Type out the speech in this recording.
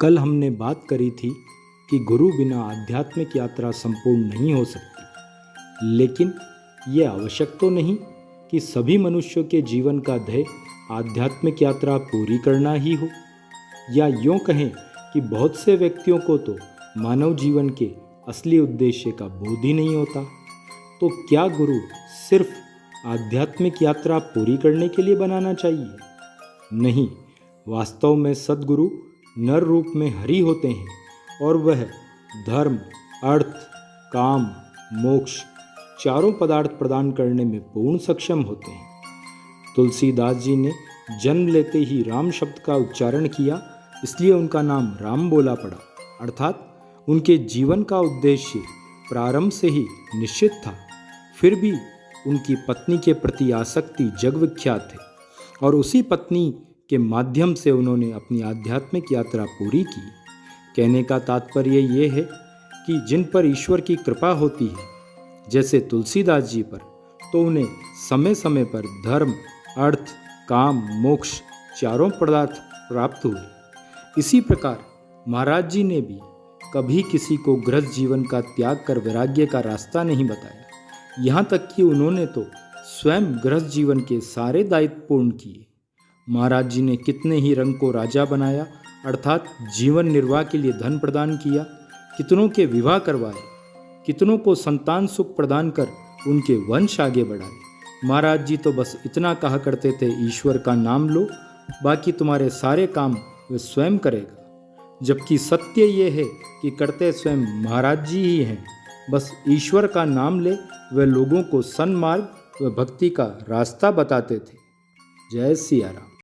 कल हमने बात करी थी कि गुरु बिना आध्यात्मिक यात्रा संपूर्ण नहीं हो सकती, लेकिन ये आवश्यक तो नहीं कि सभी मनुष्यों के जीवन का ध्येय आध्यात्मिक यात्रा पूरी करना ही हो। या यूँ कहें कि बहुत से व्यक्तियों को तो मानव जीवन के असली उद्देश्य का बोध ही नहीं होता। तो क्या गुरु सिर्फ आध्यात्मिक यात्रा पूरी करने के लिए बनाना चाहिए? नहीं, वास्तव में सद्गुरु नर रूप में हरि होते हैं और वह धर्म, अर्थ, काम, मोक्ष चारों पदार्थ प्रदान करने में पूर्ण सक्षम होते हैं। तुलसीदास जी ने जन्म लेते ही राम शब्द का उच्चारण किया, इसलिए उनका नाम राम बोला पड़ा। अर्थात उनके जीवन का उद्देश्य प्रारंभ से ही निश्चित था। फिर भी उनकी पत्नी के प्रति आसक्ति जग विख्यात है और उसी पत्नी के माध्यम से उन्होंने अपनी आध्यात्मिक यात्रा पूरी की। कहने का तात्पर्य ये है कि जिन पर ईश्वर की कृपा होती है, जैसे तुलसीदास जी पर, तो उन्हें समय समय पर धर्म, अर्थ, काम, मोक्ष चारों पदार्थ प्राप्त हुए। इसी प्रकार महाराज जी ने भी कभी किसी को गृहस्थ जीवन का त्याग कर वैराग्य का रास्ता नहीं बताया। यहाँ तक कि उन्होंने तो स्वयं गृहस्थ जीवन के सारे दायित्व पूर्ण किए। महाराज जी ने कितने ही रंग को राजा बनाया, अर्थात जीवन निर्वाह के लिए धन प्रदान किया, कितनों के विवाह करवाए, कितनों को संतान सुख प्रदान कर उनके वंश आगे बढ़ाए। महाराज जी तो बस इतना कहा करते थे, ईश्वर का नाम लो, बाकी तुम्हारे सारे काम वे स्वयं करेगा। जबकि सत्य ये है कि करते स्वयं महाराज जी ही हैं। बस ईश्वर का नाम ले वे लोगों को सन्मार्ग व भक्ति का रास्ता बताते थे। जय सिया राम।